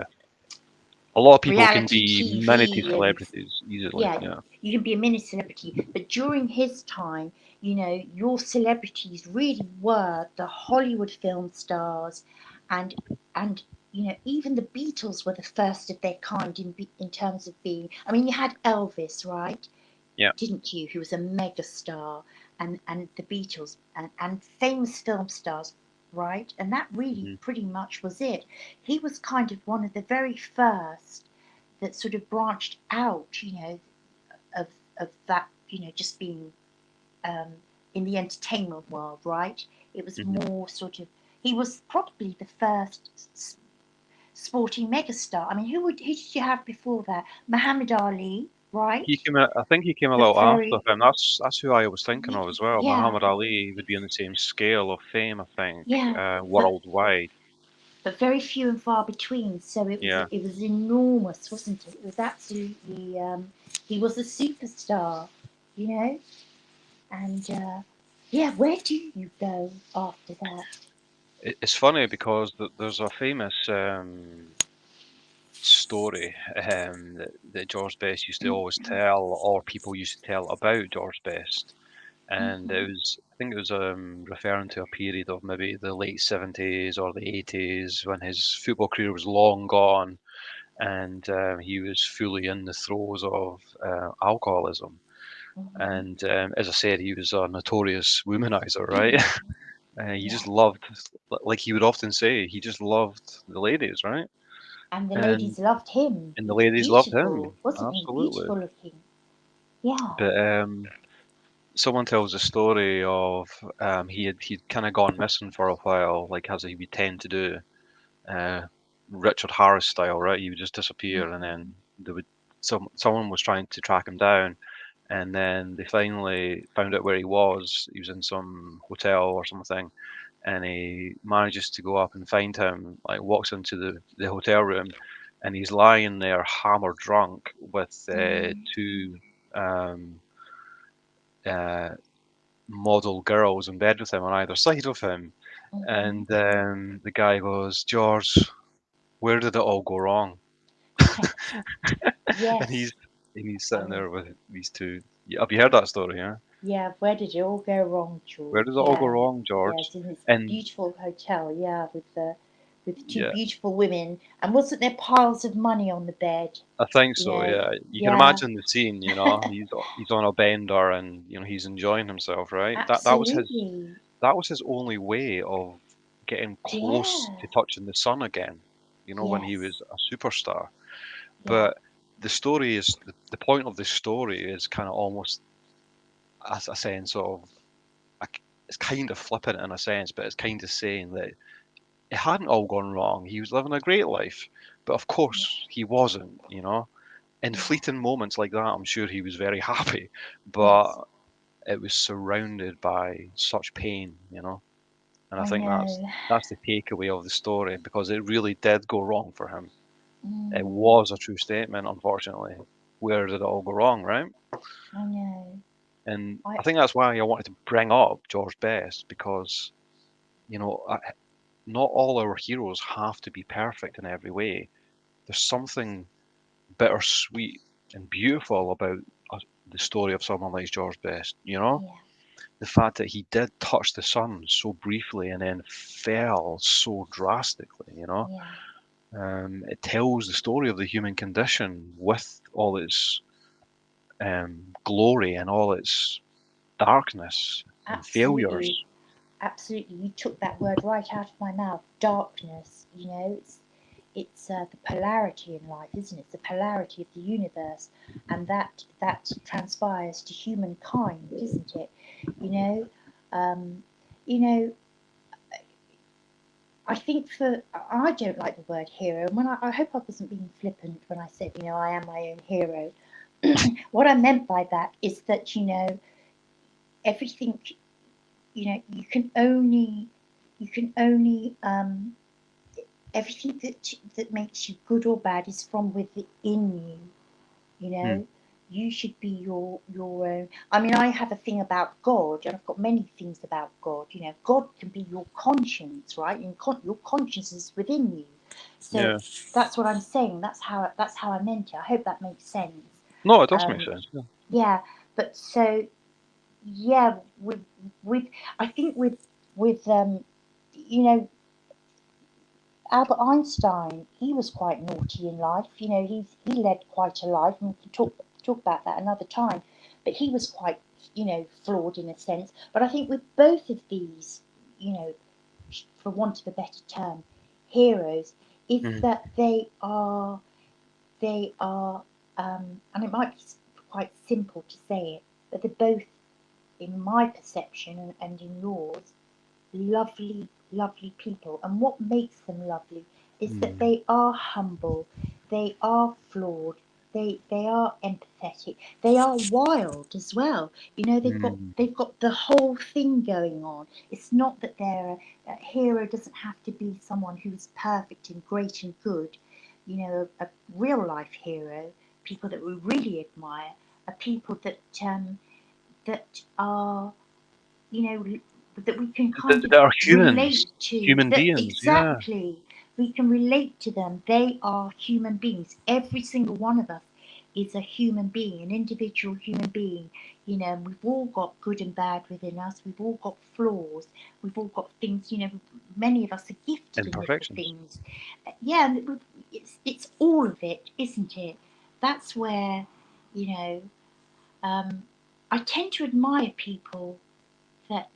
A lot of people can reality be many TV and celebrities easily. yeah, Yeah. you can be a mini celebrity, but during his time, your celebrities really were the Hollywood film stars, and and even the Beatles were the first of their kind in terms of being. I mean, you had Elvis, right? Yeah. Didn't you? Who was a mega star, and the Beatles and famous film stars, right? And that really Hmm. pretty much was it. He was kind of one of the very first that sort of branched out, of of that, just being um, in the entertainment world, right? It was Hmm. more sort of he was probably the first sporting megastar. I mean, who did you have before that? Muhammad Ali, He right? came out, I think he came a The little after very him. That's who I was thinking of as well. yeah, Muhammad Ali would be on the same scale of fame, I think, yeah, but worldwide. very few and far between. So it was Yeah. it was enormous, wasn't it? It was absolutely. He was a superstar, you know. And yeah, where do you go after that? It's funny because there's a famous story that George Best used to always tell, or people used to tell about George Best, and Hmm. I think it was referring to a period of maybe the late 70s or the 80s when his football career was long gone, and he was fully in the throes of alcoholism. Hmm. And as I said, he was a notorious womanizer, right? Yeah, He yeah. just loved, like he would often say, he just loved the ladies, right? And the And ladies loved him. and He the was ladies loved beautiful, him, wasn't he? absolutely. Beautiful looking. Yeah. But someone tells a story of he'd kind of gone missing for a while, like as he would tend to do, uh, Richard Harris style, right? He would just disappear, and Hmm. then someone was trying to track him down, and then they finally found out where he was. He was in some hotel or something, and he manages to go up and find him. Like walks into the hotel room, and he's lying there hammered drunk with Mm. two um, uh, model girls in bed with him on either side of him. Hmm. And the guy goes, George, where did it all go wrong? And Yes. he's I sitting mean, there with these two. Have you heard that story? Yeah. Yeah, where did it all go wrong, Where George? does it all go Yeah, wrong, yeah, George? it's in this And beautiful hotel. Yeah, with two yeah, beautiful women, and wasn't there piles of money on the bed? I think You so. know, Yeah, you can yeah, imagine the scene. He's on a bender, and he's enjoying himself, right? absolutely. That was his only way of getting close Yeah, to touching the sun again. When he yes, was a superstar. yeah, But the point of the story is kind of almost a sense of it's kind of flippant in a sense, but it's kind of saying that it hadn't all gone wrong. He was living a great life, but of yeah, course he wasn't. In yeah, fleeting moments like that, I'm sure he was very happy, yes. but it was surrounded by such pain. And I I think that's know. that's the takeaway of the story because it really did go wrong for him. It Mm, was a true statement, unfortunately. Where did it all go wrong, right? I know. And I I think that's why I wanted to bring up George Best because, you know, I- not all our heroes have to be perfect in every way. There's something bittersweet and beautiful about the story of someone like George Best. yeah, The fact that he did touch the sun so briefly and then fell so drastically. yeah, It tells the story of the human condition with all its glory and all its darkness and absolutely. failures. Absolutely, you took that word right out of my mouth. Darkness. It's the polarity in life, isn't it? It's the polarity of the universe, and that transpires to humankind, isn't it? You know, um, you know. I think I don't like the word hero, and I hope I wasn't being flippant when I said I am my own hero. What I meant by that is that everything you can only everything that makes you good or bad is from within you. You Hmm. know, you should be your own. I mean, I have a thing about God, and I've got many things about God. God can be your conscience, right? And your conscience is within you. So Yeah. that's what I'm saying. That's how I meant it. I hope that makes sense. No, it does make Um, sense. Yeah. yeah, but so yeah, with I think with you know Albert Einstein, he was quite naughty in life. He led quite a life, and we can talk about that another time. But he was quite, flawed in a sense. But I think with both of these, you know, for want of a better term, heroes, is Mhm. that they are, and it might be quite simple to say it, but they're both, in my perception and in yours, lovely, lovely people. And what makes them lovely is that Mm. they are humble, they are flawed, they are empathetic, they are wild as well. They've got Mm. they've got the whole thing going on. It's not that a hero doesn't have to be someone who's perfect and great and good. A real life hero, people that we really admire, are people that are you know, that we can kind of That are relate humans, to. human That beings. Yeah. exactly, we can relate to them. They are human beings. Every single one of us is a human being, an individual human being. And we've all got good and bad within us. We've all got flaws. We've all got things. Many of us are gifted in little Imperfections. things. Yeah, and it's all of it, isn't it? That's where you know. Um, I tend to admire people that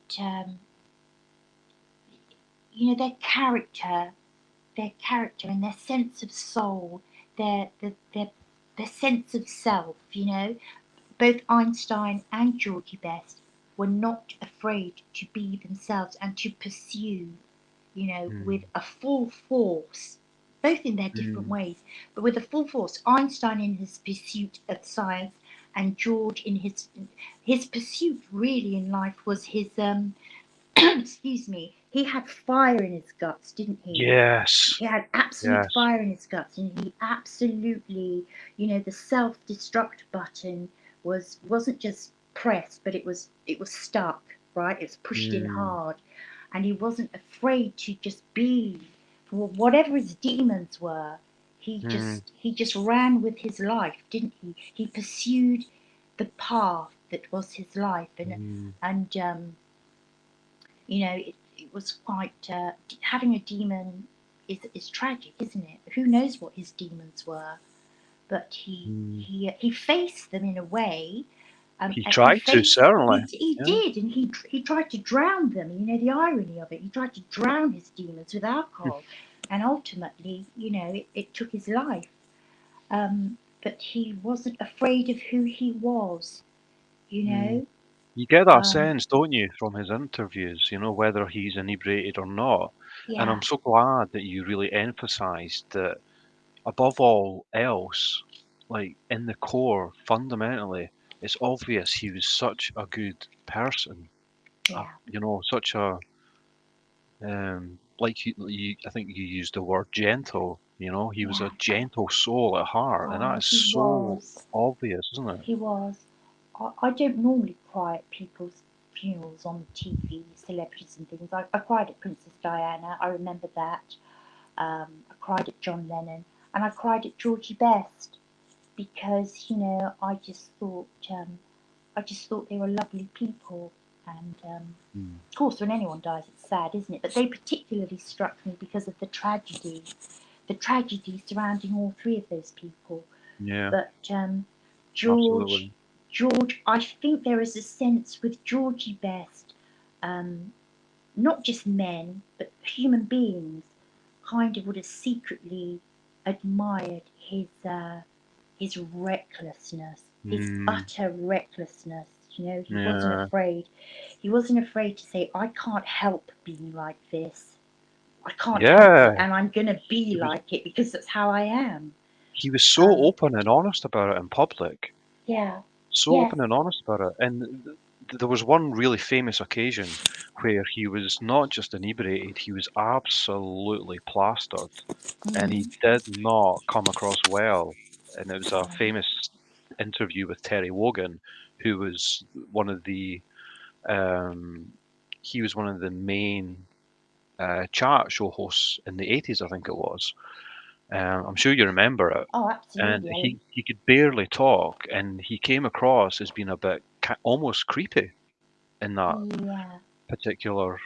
their character and their sense of soul, their sense of self. Both Einstein and Georgie Best were not afraid to be themselves and to pursue, with Mm. a full force, both in their different Mm. ways, but with a full force. Einstein in his pursuit of science, and George in his pursuit really in life was his excuse me, he had fire in his guts, didn't he? Yes. He had absolute Yes. fire in his guts, and he absolutely, the self-destruct button wasn't just pressed, but it was stuck, right? It was pushed in Mm. hard, and he wasn't afraid to just be, for whatever his demons were. He Mm. just he just ran with his life, didn't he? He pursued the path that was his life, and you know, it was quite having a demon is tragic, isn't it? Who knows what his demons were? But he faced them in a way. He And he tried to, faced, certainly. he Yeah. did, and he tried to drown them. You know, the irony of it. He tried to drown his demons with alcohol, and ultimately, you know, it took his life. But he wasn't afraid of who he was. You know, You get that um, sense, don't you, from his interviews, you know, whether he's inebriated or not. And yeah, I'm so glad that you really emphasised that above all else, like in the core, fundamentally, it's obvious he was such a good person. yeah, You know, such a like I think you used the word gentle. You know, he was yeah. a gentle soul at heart, and that Oh, is he so was. obvious, isn't it? He was. I don't normally cry at people's funerals on TV, celebrities and things. I cried at Princess Diana. I remember that. I cried at John Lennon, and I cried at Georgie Best because you know I just thought they were lovely people, and Mm. of course when anyone dies it's sad, isn't it? But they particularly struck me because of the tragedy surrounding all three of those people. Yeah, But George, absolutely. George, I think there is a sense with Georgie Best, um, not just men, but human beings, kind of would have secretly admired his recklessness, his Mm, utter recklessness. You know, he wasn't yeah, afraid. He wasn't afraid to say, "I can't help being like this. I can't help it, yeah. and I'm gonna be He was like it because that's how I am." he was so Um, open and honest about it in public. yeah, So yes, open and honest about it. And there was one really famous occasion where he was not just inebriated, he was absolutely plastered, and he mm, did not come across well. And it was a yeah, famous interview with Terry Wogan, who was one of the um, he was one of the main chat show hosts in the 80s, I think it was. I'm sure you remember it. oh, And absolutely. he could barely talk, and he came across as being a bit almost creepy in that Yeah, particular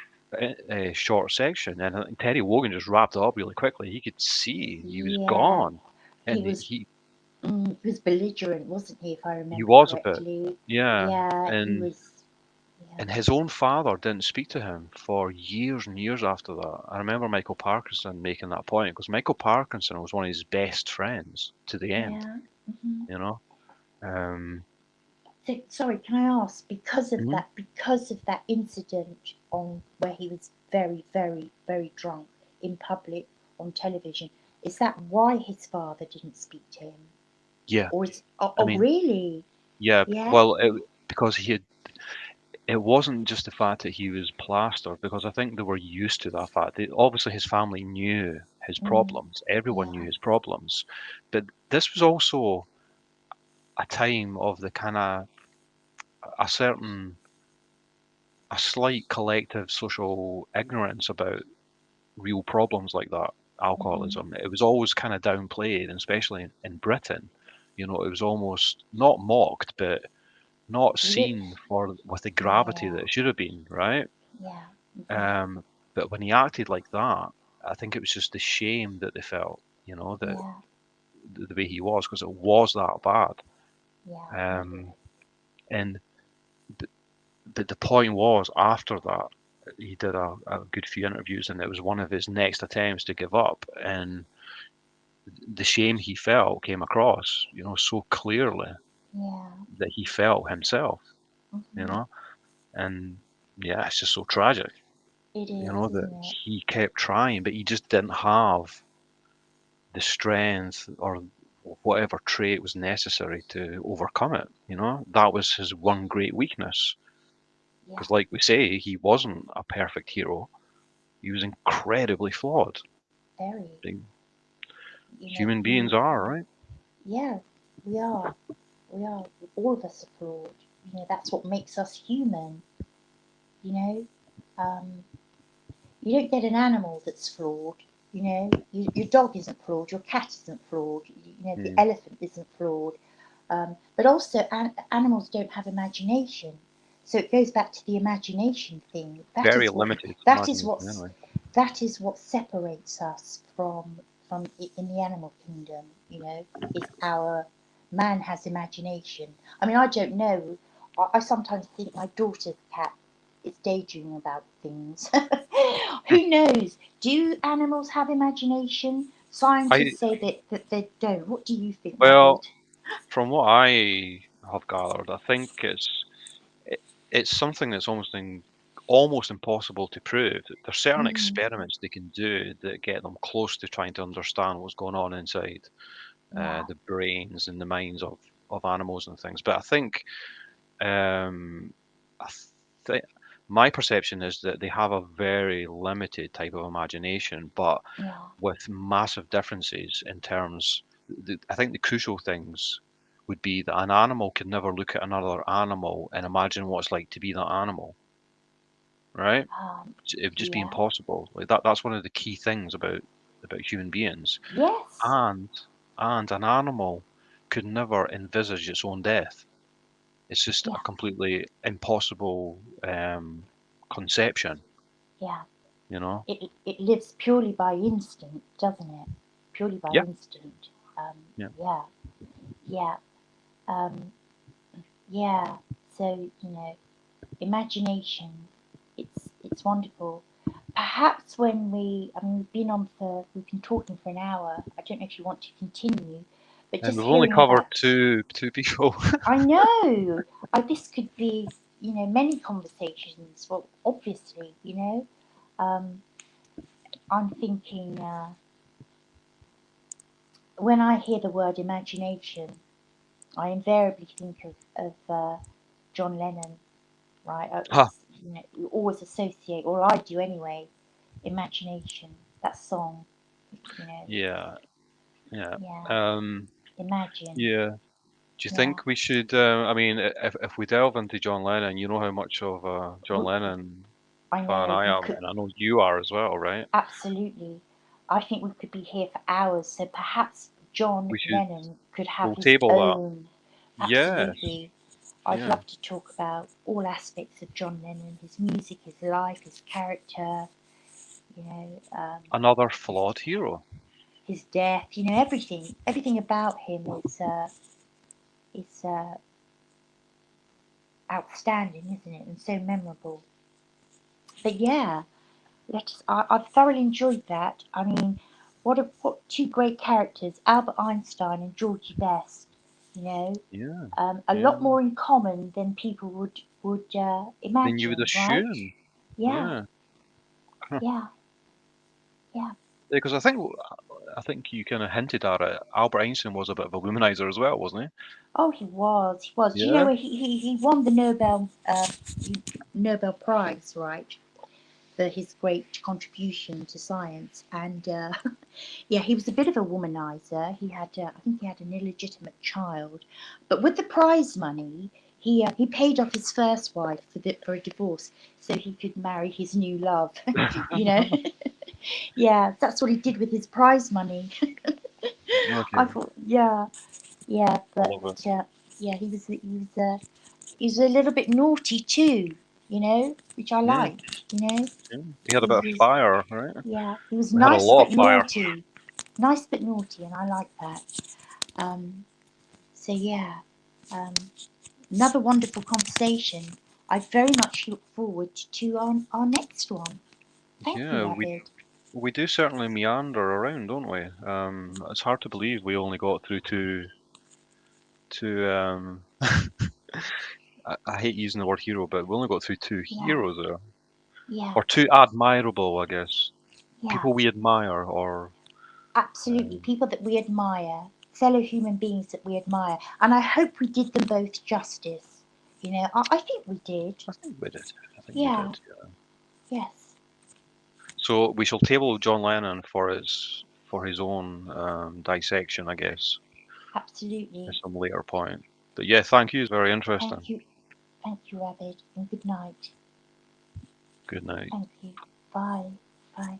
short section. And I think Terry Wogan just wrapped it up really quickly. He could see he was yeah. gone, He and was he was belligerent, wasn't he? If I he remember was a bit, correctly. yeah. Yeah, he And was. and Yeah, his own father didn't speak to him for years and years after that. I remember Michael Parkinson making that point because Michael Parkinson was one of his best friends to the end, yeah. Hmm. you know. Um, So, sorry, can I ask, mhm. because of that incident on where he was very, very, very drunk in public on television, is that why his father didn't speak to him? Yeah, Or is I oh mean, really? yeah. Yeah. Well, because he had, it wasn't just the fact that he was plastered, because I think they were used to that fact. Obviously, his family knew his Mm, problems. Everyone knew yeah. his problems, but this was also a time of the kind of a certain, a slight collective social ignorance about real problems like that, Hmm. alcoholism. It was always kind of downplayed, and especially in Britain. You know, it was almost not mocked, but not Lit. seen for with the gravity Yeah. that it should have been, right? Yeah. Hmm. Um, but when he acted like that, I think it was just the shame that they felt, you know, that Yeah. the way he was, because it was that bad. Yeah. I Um, agree. and but, but the point was, after that, he did a good few interviews, and it was one of his next attempts to give up, and the shame he felt came across, you know, so clearly Yeah. that he felt himself, you Hmm. know, and yeah, it's just so tragic, It you is, know, that isn't it? he kept trying, but he just didn't have the strength or whatever trait was necessary to overcome it. You know, that was his one great weakness. Yeah. Because, like we say, he wasn't a perfect hero. He was incredibly flawed. Very. Like, You know, human we. beings are, right? Yeah, we are. We are. All of us are flawed. You know, that's what makes us human. You know, um, you don't get an animal that's flawed. You know, your dog isn't flawed. Your cat isn't flawed. You know, the Mm. elephant isn't flawed. But also, animals don't have imagination, so it goes back to the imagination thing. Very limited That is imagination what's anyway. that is what separates us from in the animal kingdom. You know, is our man has imagination. I mean, I don't know. I sometimes think my daughter's cat is daydreaming about things. Who knows? Do animals have imagination? I Scientists say that they don't. What do you think, Rabid? well, from what I have gathered, I think it, it's something that's almost impossible to prove. There's certain Mm, experiments they can do that get them close to trying to understand what's going on inside yeah. the brains and the minds of animals and things. But I think um, I think my perception is that they have a very limited type of imagination, but Yeah, with massive differences in terms. I think the crucial things would be that an animal could never look at another animal and imagine what it's like to be that animal, right? It would just be yeah, impossible. Like that's one of the key things about human beings. yes, And and an animal could never envisage its own death. It's just a yeah, completely impossible conception, yeah. you know? It lives purely by instinct, doesn't it? Purely by Yeah, instinct. Um, yeah. yeah, yeah, um, yeah. So imagination. It's wonderful. Perhaps when I mean, we've been talking for an hour. I don't know if you want to continue, but And just we've only hearing covered about. two people. I know. This could be, many conversations. Well, obviously, I'm thinking when I hear the word imagination, I invariably think of John Lennon, right? Huh. You always associate, or I do anyway, imagination. That song, you know, Yeah, yeah. yeah, Um, imagine, yeah. Do you yeah. think we should? I mean, if we delve into John Lennon, you know how much of a John We, Lennon I fan know I we am, could and I know you are as well, right? absolutely. I think we could be here for hours. So perhaps John We should. Lennon could have We'll his table that. own. Yes. Absolutely. I'd Yeah. love to talk about all aspects of John Lennon, his music, his life, his character, you know, Another his, flawed hero. his death, everything. Everything about him is outstanding, isn't it? And so memorable. But yeah, I've thoroughly enjoyed that. I mean, what two great characters, Albert Einstein and Georgie Best. You know, Yeah. a Yeah. lot more in common than people would Then you would imagine, right? assume. Yeah, Yeah. Huh. yeah, yeah. Because I think you kind of hinted at it. Albert Einstein was a bit of a womanizer as well, wasn't Oh, he was. He was. he? Do you know Yeah. where he won the Nobel Prize, right? For his great contribution to science, and yeah, he was a bit of a womanizer. I think he had an illegitimate child, but with the prize money, he paid off his first wife for a divorce, so he could marry his new love. you know, yeah, that's what he did with his prize money. I Okay. thought, yeah, yeah, I but love it. yeah, he was a little bit naughty too, which I Yeah. liked. Yeah. He had a bit of He was, fire, right? yeah, he was We had a nice lot but of fire. naughty. Nice but naughty, and I like that. Um, so yeah, um, another wonderful conversation. I very much look forward to our next one. Thank you, Yeah, we Rabid. we do certainly meander around, don't we? It's hard to believe we only got through two I hate using the word hero, but we only got through two Yeah, heroes there. yeah, Or two admirable, I guess. yeah. People we admire or Absolutely, um, people that we admire, fellow human beings that we admire, and I hope we did them both justice. I think we did. I think we did. I think we Yeah, did, yeah. yes, So we shall table John Lennon for his own dissection, I guess, at absolutely. some later point. But yeah, thank you. It's very interesting. Thank you, Rabid, and good night. Good night. Thank you. Bye. Bye.